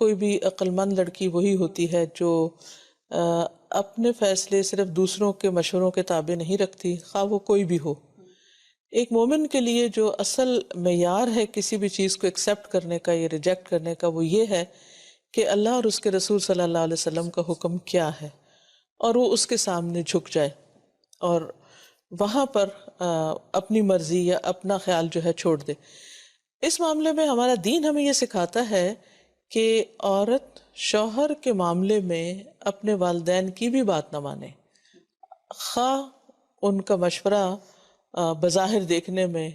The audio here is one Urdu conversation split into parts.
کوئی بھی عقل مند لڑکی وہی ہوتی ہے جو اپنے فیصلے صرف دوسروں کے مشوروں کے تابع نہیں رکھتی، خواہ وہ کوئی بھی ہو۔ ایک مومن کے لیے جو اصل معیار ہے کسی بھی چیز کو ایکسیپٹ کرنے کا یا ریجیکٹ کرنے کا، وہ یہ ہے کہ اللہ اور اس کے رسول صلی اللہ علیہ وسلم کا حکم کیا ہے، اور وہ اس کے سامنے جھک جائے اور وہاں پر اپنی مرضی یا اپنا خیال جو ہے چھوڑ دے۔ اس معاملے میں ہمارا دین ہمیں یہ سکھاتا ہے کہ عورت شوہر کے معاملے میں اپنے والدین کی بھی بات نہ مانے، خواہ ان کا مشورہ بظاہر دیکھنے میں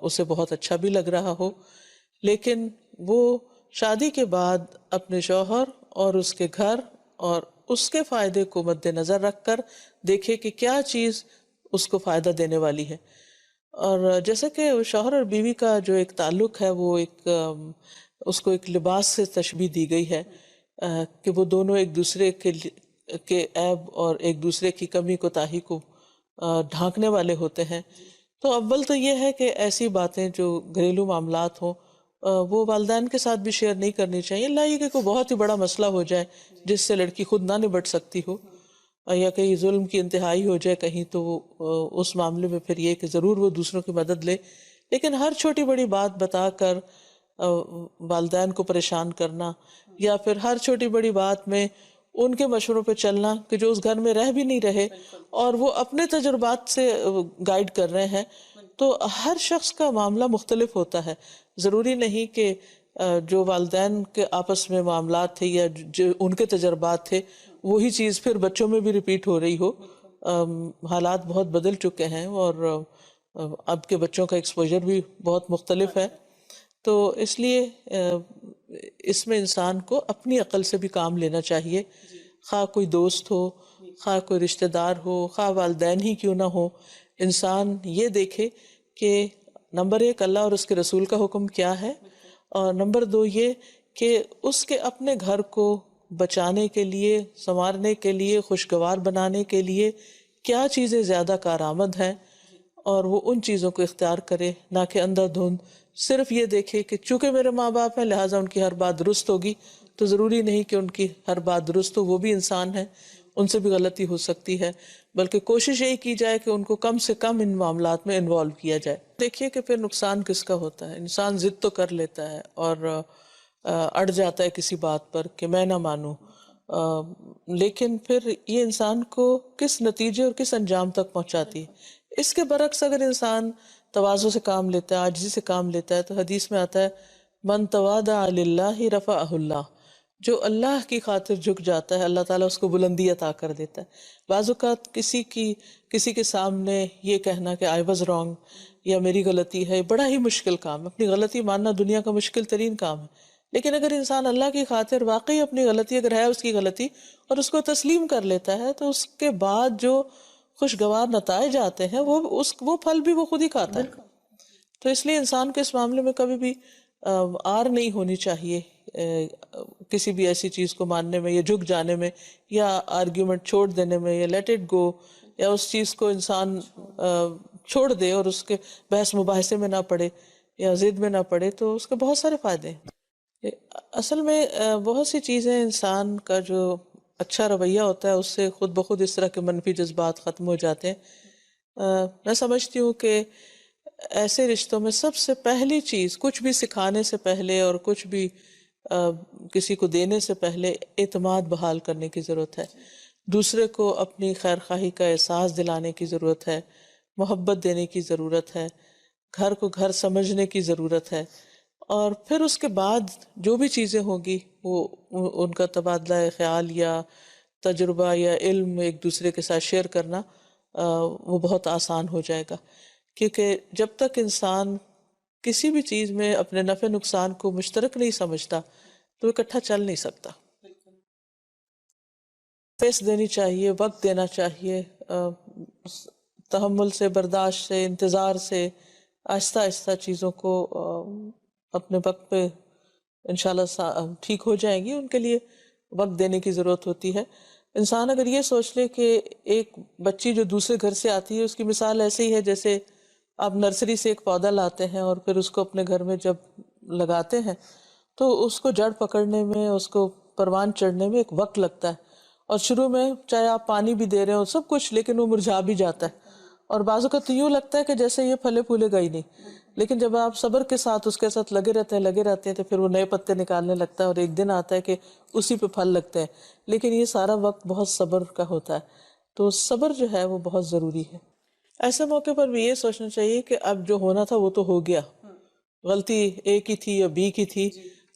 اسے بہت اچھا بھی لگ رہا ہو، لیکن وہ شادی کے بعد اپنے شوہر اور اس کے گھر اور اس کے فائدے کو مد نظر رکھ کر دیکھے کہ کیا چیز اس کو فائدہ دینے والی ہے۔ اور جیسے کہ شوہر اور بیوی کا جو ایک تعلق ہے، وہ اس کو ایک لباس سے تشبیہ دی گئی ہے کہ وہ دونوں ایک دوسرے کے عیب اور ایک دوسرے کی کمی کوتاہی کو ڈھانکنے والے ہوتے ہیں۔ تو اول تو یہ ہے کہ ایسی باتیں جو گھریلو معاملات ہوں وہ والدین کے ساتھ بھی شیئر نہیں کرنی چاہیے، اللہ یہ کہ کوئی بہت ہی بڑا مسئلہ ہو جائے جس سے لڑکی خود نہ نبٹ سکتی ہو، یا کہیں ظلم کی انتہائی ہو جائے کہیں، تو اس معاملے میں پھر یہ کہ ضرور وہ دوسروں کی مدد لے، لیکن ہر چھوٹی بڑی بات بتا کر والدین کو پریشان کرنا، یا پھر ہر چھوٹی بڑی بات میں ان کے مشوروں پہ چلنا کہ جو اس گھر میں رہ بھی نہیں رہے اور وہ اپنے تجربات سے گائیڈ کر رہے ہیں، تو ہر شخص کا معاملہ مختلف ہوتا ہے۔ ضروری نہیں کہ جو والدین کے آپس میں معاملات تھے یا جو ان کے تجربات تھے وہی چیز پھر بچوں میں بھی ریپیٹ ہو رہی ہو۔ حالات بہت بدل چکے ہیں اور اب کے بچوں کا ایکسپوجر بھی بہت مختلف ہے، تو اس لیے اس میں انسان کو اپنی عقل سے بھی کام لینا چاہیے، خواہ کوئی دوست ہو، خواہ کوئی رشتہ دار ہو، خواہ والدین ہی کیوں نہ ہو۔ انسان یہ دیکھے کہ نمبر 1 اللہ اور اس کے رسول کا حکم کیا ہے، اور نمبر 2 یہ کہ اس کے اپنے گھر کو بچانے کے لیے، سنوارنے کے لیے، خوشگوار بنانے کے لیے کیا چیزیں زیادہ کارآمد ہیں، اور وہ ان چیزوں کو اختیار کرے، نہ کہ اندھا دھند صرف یہ دیکھے کہ چونکہ میرے ماں باپ ہیں لہٰذا ان کی ہر بات درست ہوگی۔ تو ضروری نہیں کہ ان کی ہر بات درست ہو، وہ بھی انسان ہے، ان سے بھی غلطی ہو سکتی ہے، بلکہ کوشش یہی کی جائے کہ ان کو کم سے کم ان معاملات میں انوالو کیا جائے۔ دیکھیے کہ پھر نقصان کس کا ہوتا ہے، انسان ضد تو کر لیتا ہے اور اڑ جاتا ہے کسی بات پر کہ میں نہ مانوں، لیکن پھر یہ انسان کو کس نتیجے اور کس انجام تک پہنچاتی ہے۔ اس کے برعکس اگر انسان تواضع سے کام لیتا ہے، عاجزی سے کام لیتا ہے، تو حدیث میں آتا ہے من تواضع للہ رفعہ اللہ، جو اللہ کی خاطر جھک جاتا ہے اللہ تعالیٰ اس کو بلندی عطا کر دیتا ہے۔ بعض اوقات کسی کے سامنے یہ کہنا کہ I was wrong یا میری غلطی ہے بڑا ہی مشکل کام ہے، اپنی غلطی ماننا دنیا کا مشکل ترین کام ہے، لیکن اگر انسان اللہ کی خاطر واقعی اپنی غلطی اگر ہے اس کی غلطی اور اس کو تسلیم کر لیتا ہے، تو اس کے بعد جو خوشگوار نتائج آتے ہیں وہ پھل بھی وہ خود ہی کھاتا ہے۔ تو اس لیے انسان کو اس معاملے میں کبھی بھی آر نہیں ہونی چاہیے کسی بھی ایسی چیز کو ماننے میں یا جھک جانے میں یا آرگیومنٹ چھوڑ دینے میں یا لیٹ اٹ گو، یا اس چیز کو انسان چھوڑ دے اور اس کے بحث مباحثے میں نہ پڑے یا ضد میں نہ پڑے، تو اس کے بہت سارے فائدے ہیں۔ اصل میں بہت سی چیزیں انسان کا جو اچھا رویہ ہوتا ہے اس سے خود بخود اس طرح کے منفی جذبات ختم ہو جاتے ہیں۔ میں سمجھتی ہوں کہ ایسے رشتوں میں سب سے پہلی چیز کچھ بھی سکھانے سے پہلے اور کچھ بھی کسی کو دینے سے پہلے اعتماد بحال کرنے کی ضرورت ہے، دوسرے کو اپنی خیر خواہی کا احساس دلانے کی ضرورت ہے، محبت دینے کی ضرورت ہے، گھر کو گھر سمجھنے کی ضرورت ہے، اور پھر اس کے بعد جو بھی چیزیں ہوں گی وہ ان کا تبادلہ خیال یا تجربہ یا علم ایک دوسرے کے ساتھ شیئر کرنا وہ بہت آسان ہو جائے گا، کیونکہ جب تک انسان کسی بھی چیز میں اپنے نفع نقصان کو مشترک نہیں سمجھتا تو اکٹھا چل نہیں سکتا۔ پیس دینی چاہیے، وقت دینا چاہیے، تحمل سے، برداشت سے، انتظار سے، آہستہ آہستہ چیزوں کو اپنے وقت پہ انشاءاللہ ٹھیک ہو جائیں گی، ان کے لیے وقت دینے کی ضرورت ہوتی ہے۔ انسان اگر یہ سوچ لے کہ ایک بچی جو دوسرے گھر سے آتی ہے اس کی مثال ایسے ہی ہے جیسے آپ نرسری سے ایک پودا لاتے ہیں اور پھر اس کو اپنے گھر میں جب لگاتے ہیں تو اس کو جڑ پکڑنے میں، اس کو پروان چڑھنے میں ایک وقت لگتا ہے، اور شروع میں چاہے آپ پانی بھی دے رہے ہو سب کچھ، لیکن وہ مرجھا بھی جاتا ہے، اور بعض اوقات تو یوں لگتا ہے کہ جیسے یہ پھلے پھولے گا ہی نہیں، لیکن جب آپ صبر کے ساتھ اس کے ساتھ لگے رہتے ہیں تو پھر وہ نئے پتے نکالنے لگتا ہے، اور ایک دن آتا ہے کہ اسی پہ پھل لگتے ہیں، لیکن یہ سارا وقت بہت صبر کا ہوتا ہے، تو صبر جو ہے وہ بہت ضروری ہے۔ ایسے موقع پر بھی یہ سوچنا چاہیے کہ اب جو ہونا تھا وہ تو ہو گیا، غلطی اے کی تھی یا بی کی تھی،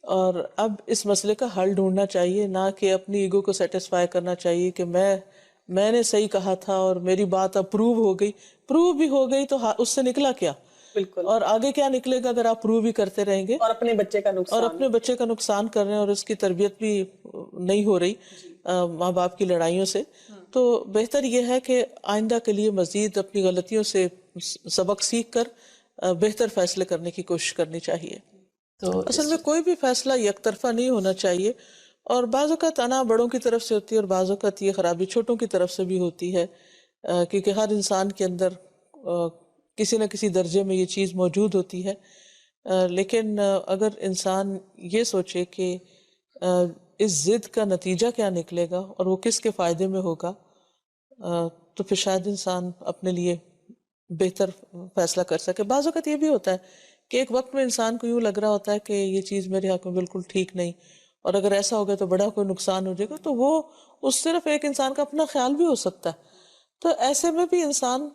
اور اب اس مسئلے کا حل ڈھونڈنا چاہیے، نہ کہ اپنی ایگو کو سیٹسفائی کرنا چاہیے کہ میں نے صحیح کہا تھا اور میری بات اب پروو ہو گئی۔ پروو بھی ہو گئی تو اس سے نکلا کیا؟ بالکل، اور آگے کیا نکلے گا اگر آپ پروو بھی کرتے رہیں گے اور اپنے بچے کا اور نقصان، اپنے بچے کا نقصان کر رہے ہیں، اور اس کی تربیت بھی نہیں ہو رہی ماں باپ کی لڑائیوں سے۔ تو بہتر یہ ہے کہ آئندہ کے لیے مزید اپنی غلطیوں سے سبق سیکھ کر بہتر فیصلے کرنے کی کوشش کرنی چاہیے۔ تو اصل میں کوئی بھی فیصلہ یک طرفہ نہیں ہونا چاہیے، اور بعض اوقات انا بڑوں کی طرف سے ہوتی ہے اور بعض اوقات یہ خرابی چھوٹوں کی طرف سے بھی ہوتی ہے، کیونکہ ہر انسان کے اندر کسی نہ کسی درجے میں یہ چیز موجود ہوتی ہے، لیکن اگر انسان یہ سوچے کہ اس ضد کا نتیجہ کیا نکلے گا اور وہ کس کے فائدے میں ہوگا، تو پھر شاید انسان اپنے لیے بہتر فیصلہ کر سکے۔ بعض اوقات یہ بھی ہوتا ہے کہ ایک وقت میں انسان کو یوں لگ رہا ہوتا ہے کہ یہ چیز میرے حق میں بالکل ٹھیک نہیں، اور اگر ایسا ہوگا تو بڑا کوئی نقصان ہو جائے گا، تو وہ اس صرف ایک انسان کا اپنا خیال بھی ہو سکتا ہے۔ تو ایسے میں بھی انسان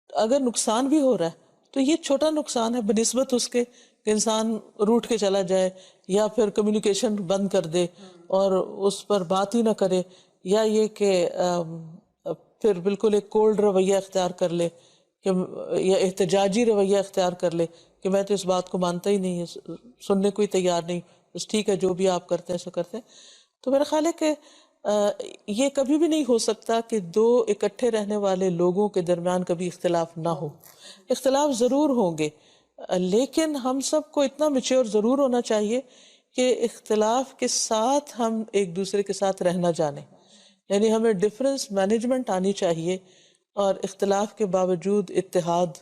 اگر نقصان بھی ہو رہا ہے تو یہ چھوٹا نقصان ہے بنسبت اس کے کہ انسان روٹھ کے چلا جائے، یا پھر کمیونیکیشن بند کر دے اور اس پر بات ہی نہ کرے، یا یہ کہ پھر بالکل ایک کولڈ رویہ اختیار کر لے، کہ یا احتجاجی رویہ اختیار کر لے کہ میں تو اس بات کو مانتا ہی نہیں ہے، سننے کو ہی تیار نہیں، بس ٹھیک ہے جو بھی آپ کرتے ہیں سو کرتے ہیں۔ تو میرا خیال ہے کہ یہ کبھی بھی نہیں ہو سکتا کہ دو اکٹھے رہنے والے لوگوں کے درمیان کبھی اختلاف نہ ہو۔ اختلاف ضرور ہوں گے، لیکن ہم سب کو اتنا میچور ضرور ہونا چاہیے کہ اختلاف کے ساتھ ہم ایک دوسرے کے ساتھ رہنا جانیں، یعنی ہمیں ڈفرینس مینجمنٹ آنی چاہیے، اور اختلاف کے باوجود اتحاد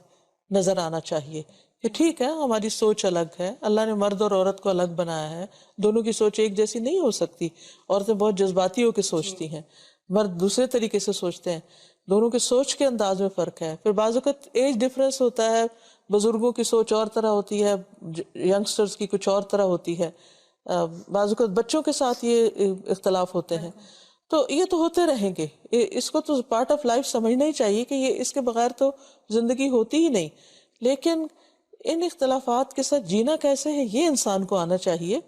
نظر آنا چاہیے کہ ٹھیک ہے ہماری سوچ الگ ہے، اللہ نے مرد اور عورت کو الگ بنایا ہے، دونوں کی سوچ ایک جیسی نہیں ہو سکتی، عورتیں بہت جذباتی ہو کے سوچتی ہیں، مرد دوسرے طریقے سے سوچتے ہیں، دونوں کے سوچ کے انداز میں فرق ہے۔ پھر بعض اوقات ایج ڈفرینس ہوتا ہے، بزرگوں کی سوچ اور طرح ہوتی ہے، ینگسٹرز کی کچھ اور طرح ہوتی ہے، بعض اوقات بچوں کے ساتھ یہ اختلاف ہوتے ہیں، تو یہ تو ہوتے رہیں گے، اس کو تو پارٹ آف لائف سمجھنا ہی چاہیے کہ یہ اس کے بغیر تو زندگی ہوتی ہی نہیں، لیکن ان اختلافات کے ساتھ جینا کیسے ہے یہ انسان کو آنا چاہیے،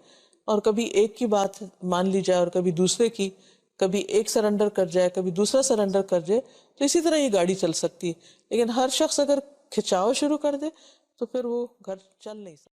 اور کبھی ایک کی بات مان لی جائے اور کبھی دوسرے کی، کبھی ایک سرنڈر کر جائے کبھی دوسرا سرنڈر کر جائے، تو اسی طرح یہ گاڑی چل سکتی ہے، لیکن ہر شخص اگر کھچاؤ شروع کر دے تو پھر وہ گھر چل نہیں سکتا۔